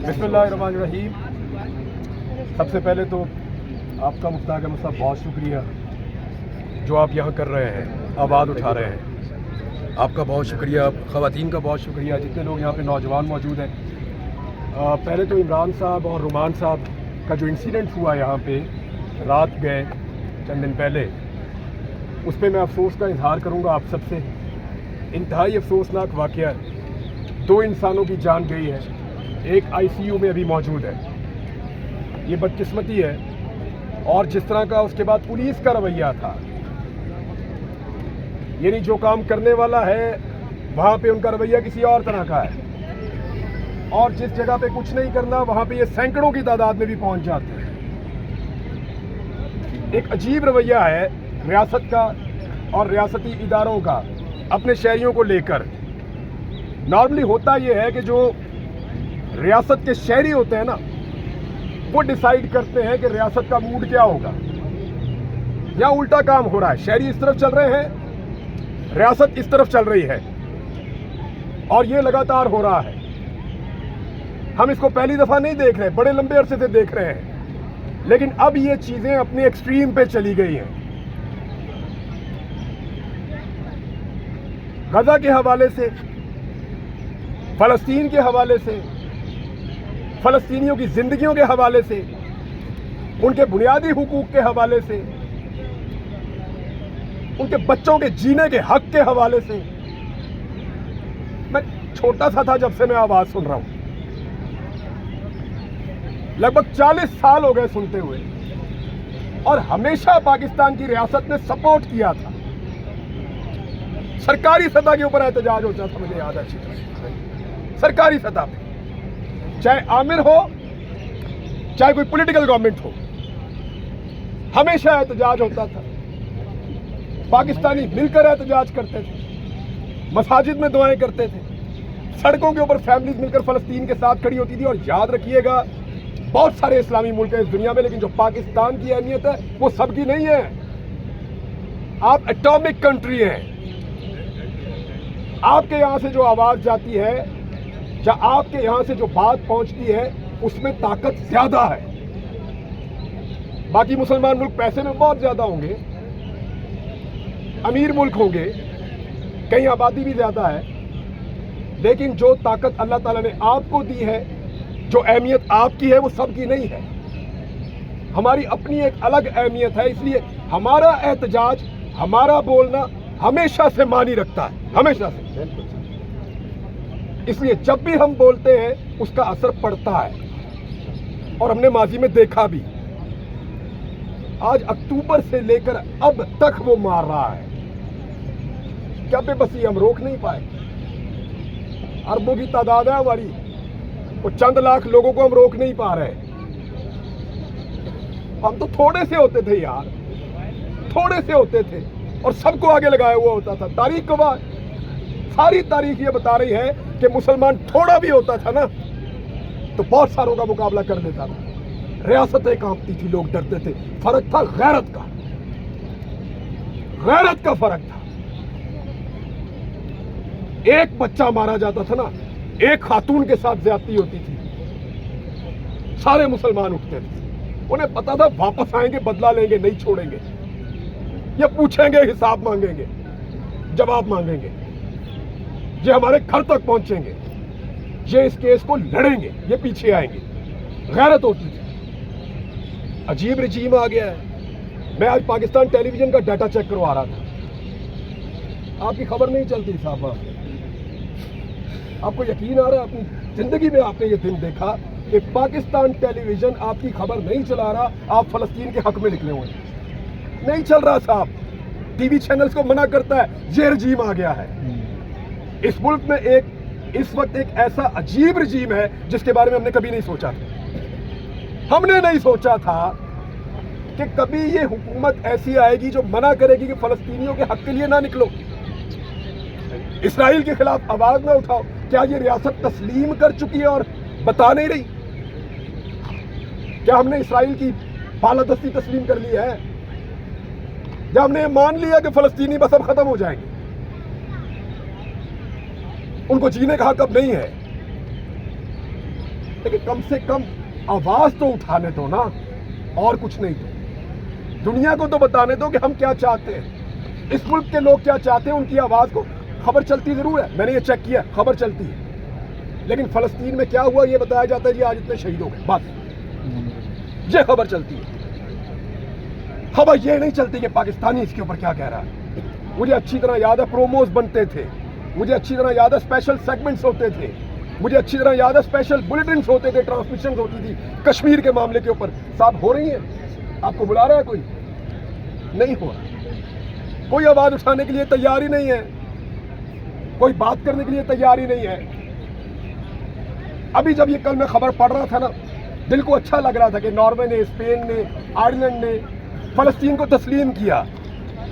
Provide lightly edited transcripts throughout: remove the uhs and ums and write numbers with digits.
बिस्मिल्लाहिर्रहमानिर्रहीम। सबसे पहले तो आपका मुफ्ताक अहमद साहब बहुत शुक्रिया जो आप यहाँ कर रहे हैं, आवाज़ उठा रहे हैं। आपका बहुत शुक्रिया, ख़वातीन का बहुत शुक्रिया, जितने लोग यहाँ पे नौजवान मौजूद हैं। पहले तो इमरान साहब और रुमान साहब का जो इंसिडेंट हुआ यहाँ पे रात गए चंद दिन पहले, उस पर मैं अफसोस का इजहार करूँगा आप सबसे। इंतहाई अफसोसनाक वाक़या, 2 इंसानों की जान गई है, एक ICU में अभी मौजूद है। ये बदकिस्मती है। और जिस तरह का उसके बाद पुलिस का रवैया था, यानी जो काम करने वाला है वहाँ पे उनका रवैया किसी और तरह का है, और जिस जगह पे कुछ नहीं करना वहाँ पे ये सैकड़ों की तादाद में भी पहुँच जाते हैं। एक अजीब रवैया है रियासत का और रियासती इदारों का अपने शहरियों को लेकर। नॉर्मली होता ये है कि जो रियासत के शहरी होते हैं ना, वो डिसाइड करते हैं कि रियासत का मूड क्या होगा। यहाँ उल्टा काम हो रहा है, शहरी इस तरफ चल रहे हैं, रियासत इस तरफ चल रही है, और ये लगातार हो रहा है। हम इसको पहली दफा नहीं देख रहे, बड़े लंबे अरसे से देख रहे हैं, लेकिन अब ये चीजें अपने एक्सट्रीम पे चली गई हैं। गजा के हवाले से, फलस्तीन के हवाले से, फलस्तीनियों की जिंदगियों के हवाले से, उनके बुनियादी हुकूक के हवाले से, उनके बच्चों के जीने के हक के हवाले से। मैं छोटा सा था जब से मैं आवाज सुन रहा हूं, लगभग 40 साल हो गए सुनते हुए, और हमेशा पाकिस्तान की रियासत ने सपोर्ट किया था। सरकारी सतह के ऊपर एहतजाज होता था, मुझे याद है अच्छी तरह, सरकारी सतह पे, चाहे आमिर हो चाहे कोई पॉलिटिकल गवर्नमेंट हो, हमेशा एहतजाज होता था। पाकिस्तानी मिलकर एहतजाज करते थे, मसाजिद में दुआएं करते थे, सड़कों के ऊपर फैमिलीज मिलकर फलस्तीन के साथ खड़ी होती थी। और याद रखिएगा, बहुत सारे इस्लामी मुल्क हैं इस दुनिया में, लेकिन जो पाकिस्तान की अहमियत है वो सबकी नहीं है। आप एटॉमिक कंट्री हैं। आपके यहां से जो आवाज जाती है या आपके यहां से जो बात पहुंचती है, उसमें ताकत ज्यादा है। बाकी मुसलमान मुल्क पैसे में बहुत ज्यादा होंगे, अमीर मुल्क होंगे, कहीं आबादी भी ज्यादा है, लेकिन जो ताकत अल्लाह ताला ने आपको दी है, जो अहमियत आपकी है, वो सबकी नहीं है। हमारी अपनी एक अलग अहमियत है। इसलिए हमारा एहतजाज, हमारा बोलना हमेशा से मानी रखता है, हमेशा से। इसलिए जब भी हम बोलते हैं उसका असर पड़ता है, और हमने माजी में देखा भी। आज अक्टूबर से लेकर अब तक वो मार रहा है। क्या बेबसी, हम रोक नहीं पाए। अरबों की तादाद है हमारी, वो चंद लाख लोगों को हम रोक नहीं पा रहे। हम तो थोड़े से होते थे यार, थोड़े से होते थे, और सबको आगे लगाया हुआ होता था। तारीख गवाह, सारी तारीख ये बता रही है कि मुसलमान थोड़ा भी होता था ना तो बहुत सारों का मुकाबला कर देता था। रियासतें कांपती थी, लोग डरते थे। फर्क था गैरत का, गैरत का फर्क था। एक बच्चा मारा जाता था ना, एक खातून के साथ ज्यादती होती थी, सारे मुसलमान उठते थे। उन्हें पता था वापस आएंगे, बदला लेंगे, नहीं छोड़ेंगे। ये पूछेंगे, हिसाब मांगेंगे, जवाब मांगेंगे, ये हमारे घर तक पहुंचेंगे, ये इस केस को लड़ेंगे, ये पीछे आएंगे। गैरत होती थी। अजीब रजीम आ गया है। मैं आज पाकिस्तान टेलीविजन का डाटा चेक करवा रहा था, आपकी खबर नहीं चलती साहब। आपको यकीन आ रहा है, अपनी जिंदगी में आपने ये दिन देखा कि पाकिस्तान टेलीविजन आपकी खबर नहीं चला रहा, आप फलस्तीन के हक में निकले हुए? नहीं चल रहा साहब। टीवी चैनल्स को मना करता है, ये रजीम आ गया है। इस मुल्क में इस वक्त एक ऐसा अजीब रजीम है जिसके बारे में हमने कभी नहीं सोचा था। हमने नहीं सोचा था कि कभी ये हुकूमत ऐसी आएगी जो मना करेगी कि फलस्तीनियों के हक के लिए ना निकलो, इसराइल के खिलाफ आवाज ना उठाओ। क्या ये रियासत तस्लीम कर चुकी है और बता नहीं रही? क्या हमने इसराइल की बालादस्ती तस्लीम कर ली है? या हमने मान लिया कि फलस्तीनी बस अब खत्म हो जाएंगे? उनको जीने का हक अब नहीं है, लेकिन कम से कम आवाज तो उठाने दो ना, और कुछ नहीं तो दुनिया को तो बताने दो कि हम क्या चाहते हैं, इस मुल्क के लोग क्या चाहते हैं, उनकी आवाज को खबर चलती जरूर है, मैंने ये चेक किया, खबर चलती है, लेकिन फलस्तीन में क्या हुआ ये बताया जाता है जी आज इतने शहीद हो गए, बस ये खबर चलती है। खबर ये नहीं चलती कि पाकिस्तानी इसके ऊपर क्या कह रहा है। मुझे अच्छी तरह याद है प्रोमोज बनते थे, मुझे अच्छी तरह याद है स्पेशल सेगमेंट्स होते थे, मुझे अच्छी तरह याद है स्पेशल बुलेटिन्स होते थे, ट्रांसमिशन होती थी कश्मीर के मामले के ऊपर। साहब हो रही है, आपको बुला रहा है कोई? नहीं हो रहा, कोई आवाज उठाने के लिए तैयार ही नहीं है, कोई बात करने के लिए तैयार ही नहीं है। अभी जब ये कल मैं खबर पढ़ रहा था ना, दिल को अच्छा लग रहा था कि नॉर्वे ने, स्पेन ने, आयरलैंड ने फलस्तीन को तस्लीम किया,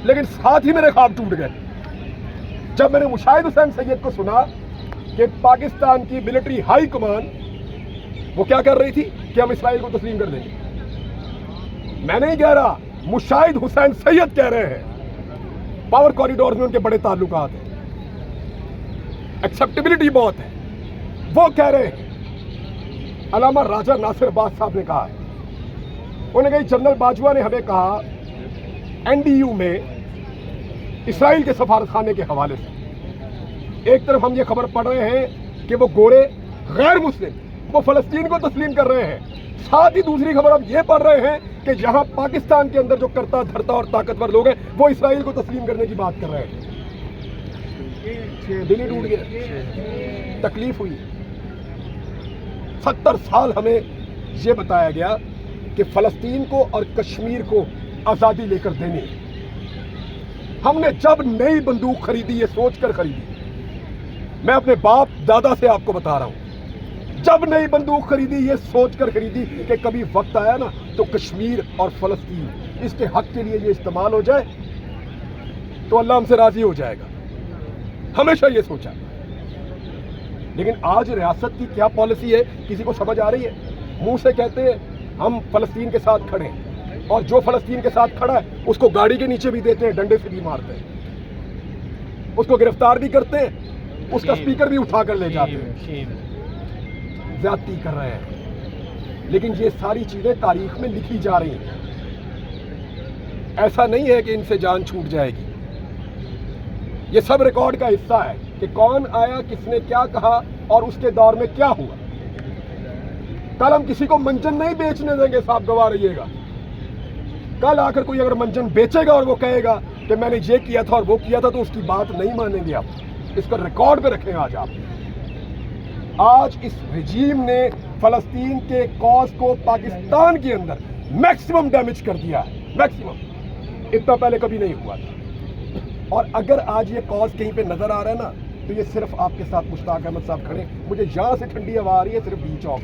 लेकिन साथ ही मेरे ख्वाब टूट गए जब मैंने मुशाहिद हुसैन सैयद को सुना कि पाकिस्तान की मिलिट्री हाई कमान वो क्या कर रही थी कि हम इसराइल को तस्लीम कर देंगे। मैं नहीं कह रहा, मुशाहिद हुसैन सैयद कह रहे हैं। पावर कॉरिडोर में उनके बड़े ताल्लुकात हैं, एक्सेप्टेबिलिटी बहुत है, वो कह रहे हैं। अलामा राजा नासिर बाज साहब ने कहा है, उन्होंने कहा जनरल बाजवा ने हमें कहा एनडीयू में इसराइल के सफारतखाने के हवाले से, एक तरफ हम ये खबर पढ़ रहे हैं कि वो गोरे गैर मुस्लिम वो फलस्तीन को तस्लीम कर रहे हैं, साथ ही दूसरी खबर हम ये पढ़ रहे हैं कि जहां पाकिस्तान के अंदर जो करता धरता और ताकतवर लोग हैं वो इसराइल को तस्लीम करने की बात कर रहे हैं। दिल ही टूट गया, तकलीफ हुई। 70 साल हमें ये बताया गया कि फलस्तीन को और कश्मीर को आजादी लेकर देनी। हमने जब नई बंदूक खरीदी ये सोचकर खरीदी, मैं अपने बाप दादा से आपको बता रहा हूं, जब नई बंदूक खरीदी ये सोचकर खरीदी कि कभी वक्त आया ना तो कश्मीर और फलस्तीन इसके हक के लिए ये इस्तेमाल हो जाए तो अल्लाह हमसे राजी हो जाएगा, हमेशा ये सोचा। लेकिन आज रियासत की क्या पॉलिसी है किसी को समझ आ रही है? मुंह से कहते हैं हम फलस्तीन के साथ खड़े हैं, और जो फलस्तीन के साथ खड़ा है उसको गाड़ी के नीचे भी देते हैं, डंडे से भी मारते हैं, उसको गिरफ्तार भी करते हैं, उसका स्पीकर भी उठाकर ले जाते हैं, ज्यादती कर रहे हैं। लेकिन ये सारी चीजें तारीख में लिखी जा रही हैं, ऐसा नहीं है कि इनसे जान छूट जाएगी। ये सब रिकॉर्ड का हिस्सा है कि कौन आया, किसने क्या कहा और उसके दौर में क्या हुआ। कल हम किसी को मंजन नहीं बेचने देंगे, साहब गवाह रहिएगा। कल आकर कोई अगर मंजन बेचेगा और वो कहेगा कि मैंने ये किया था और वो किया था तो उसकी बात नहीं मानेंगे आप, इसको रिकॉर्ड पे रखें। आज इस रिजीम ने फलस्तीन के कॉज को पाकिस्तान के अंदर मैक्सिमम डैमेज कर दिया है, मैक्सिमम, इतना पहले कभी नहीं हुआ था। और अगर आज ये कॉज कहीं पे नजर आ रहा है ना तो ये सिर्फ आपके साथ मुश्ताक अहमद साहब खड़े, मुझे यहां से ठंडी हवा आ रही है सिर्फ बीच ऑफ,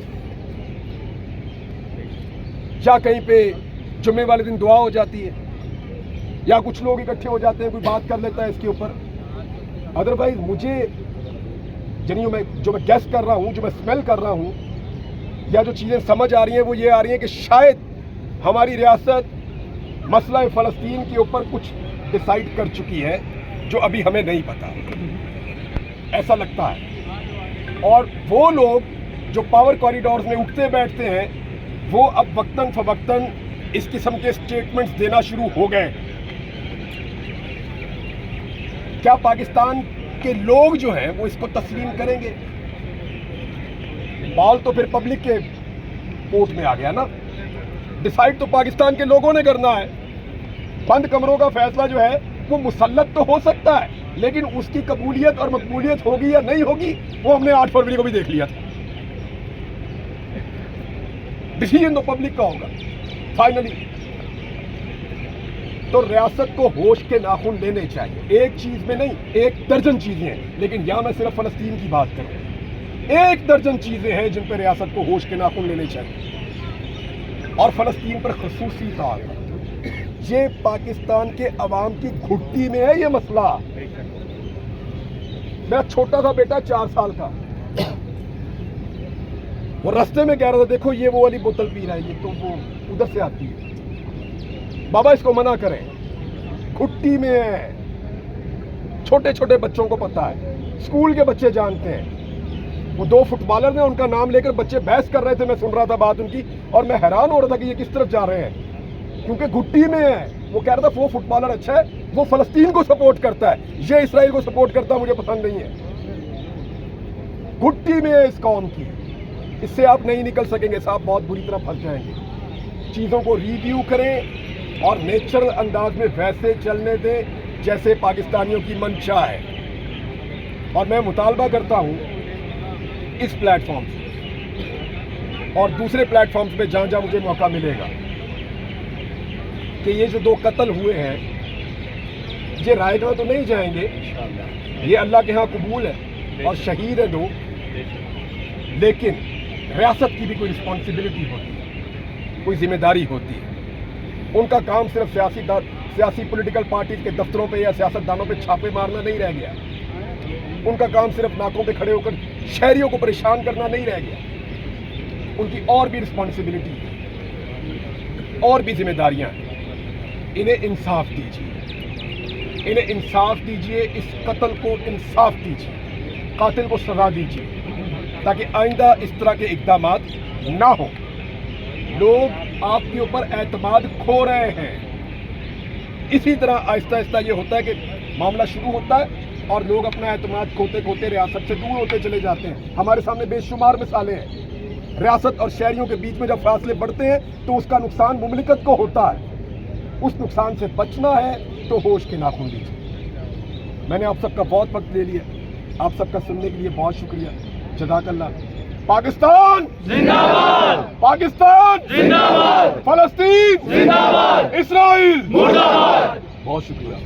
या कहीं पे जुम्मे वाले दिन दुआ हो जाती है, या कुछ लोग इकट्ठे हो जाते हैं, कोई बात कर लेता है इसके ऊपर। अदरवाइज मुझे जो मैं गैस कर रहा हूं, जो मैं स्मेल कर रहा हूं, या जो चीजें समझ आ रही हैं वो ये आ रही हैं कि शायद हमारी रियासत मसला फलस्तीन के ऊपर कुछ डिसाइड कर चुकी है जो अभी हमें नहीं पता, ऐसा लगता है। और वो लोग जो पावर कॉरिडोर्स में उठते बैठते हैं वो अब वक्तन फवक्तन इस किस्म के स्टेटमेंट्स देना शुरू हो गए। क्या पाकिस्तान के लोग जो हैं वो इसको तस्लीम करेंगे? बॉल तो फिर पब्लिक के कोर्ट में आ गया ना, डिसाइड तो पाकिस्तान के लोगों ने करना है। बंद कमरों का फैसला जो है वो मुसल्लत तो हो सकता है, लेकिन उसकी कबूलियत और मकबूलियत होगी या नहीं होगी वो हमने 8 फरवरी को भी देख लिया था। डिसीजन तो पब्लिक का होगा फाइनली। तो रियासत को होश के नाखून लेने चाहिए, एक चीज में नहीं, 1 दर्जन चीजें हैं, लेकिन यहां मैं सिर्फ फलस्तीन की बात करूं। 1 दर्जन चीजें हैं जिन पर रियासत को होश के नाखून लेने चाहिए, और फलस्तीन पर खसूसी तौर पर ये पाकिस्तान के अवाम की घुट्टी में है ये मसला। मेरा छोटा सा बेटा 4 साल का, वो रास्ते में कह रहा था देखो ये वो वाली बोतल पी रहा है, ये तो वो उधर से आती है, बाबा इसको मना करें, घुट्टी में है। छोटे छोटे बच्चों को पता है। स्कूल के बच्चे जानते हैं। वो 2 फुटबॉलर ने उनका नाम लेकर बच्चे बहस कर रहे थे, मैं सुन रहा था बात उनकी, और मैं हैरान हो रहा था कि ये किस तरफ जा रहे हैं, क्योंकि घुट्टी में है। वो कह रहा था वो फुटबॉलर अच्छा है, वो फलस्तीन को सपोर्ट करता है, ये इसराइल को सपोर्ट करता है, मुझे पसंद नहीं है। घुट्टी में है इस कौम की, इससे आप नहीं निकल सकेंगे साहब, बहुत बुरी तरह फंस जाएंगे। चीज़ों को रिव्यू करें और नेचुरल अंदाज में वैसे चलने दें जैसे पाकिस्तानियों की मंशा है। और मैं मुतालबा करता हूँ इस प्लेटफॉर्म से और दूसरे प्लेटफॉर्म्स पे जहाँ जहाँ मुझे मौका मिलेगा कि ये जो 2 कत्ल हुए हैं, ये रायगढ़ तो नहीं जाएंगे, ये अल्लाह के यहाँ कबूल है और शहीद है लोग, लेकिन रियासत की भी कोई रिस्पॉन्सिबिलिटी होती है, कोई जिम्मेदारी होती है। उनका काम सिर्फ सियासी पॉलिटिकल पार्टीज के दफ्तरों पे या सियासतदानों पे छापे मारना नहीं रह गया। उनका काम सिर्फ नाकों पे खड़े होकर शहरियों को परेशान करना नहीं रह गया। उनकी और भी रिस्पॉन्सिबिलिटी है, और भी जिम्मेदारियां हैं। इन्हें इंसाफ दीजिए, इन्हें इंसाफ दीजिए, इस कत्ल को इंसाफ दीजिए, कातिल को सजा दीजिए, ताकि आइंदा इस तरह के इक़दामात ना हो। लोग आपके ऊपर एतमाद खो रहे हैं। इसी तरह आहिस्ता आहिस्ता ये होता है कि मामला शुरू होता है और लोग अपना एतमाद खोते खोते रियासत से दूर होते चले जाते हैं। हमारे सामने बेशुमार मिसालें हैं। रियासत और शहरियों के बीच में जब फासले बढ़ते हैं तो उसका नुकसान मुमलिकत को होता है। उस नुकसान से बचना है तो होश के नाखून लीजिए। मैंने आप सबका बहुत वक्त ले लिया, आप सबका सुनने के लिए बहुत शुक्रिया। जज़ाकल्लाह। पाकिस्तान जिंदाबाद, पाकिस्तान जिंदाबाद, फलस्तीन जिंदाबाद, इसराइल मुर्दाबाद। बहुत शुक्रिया।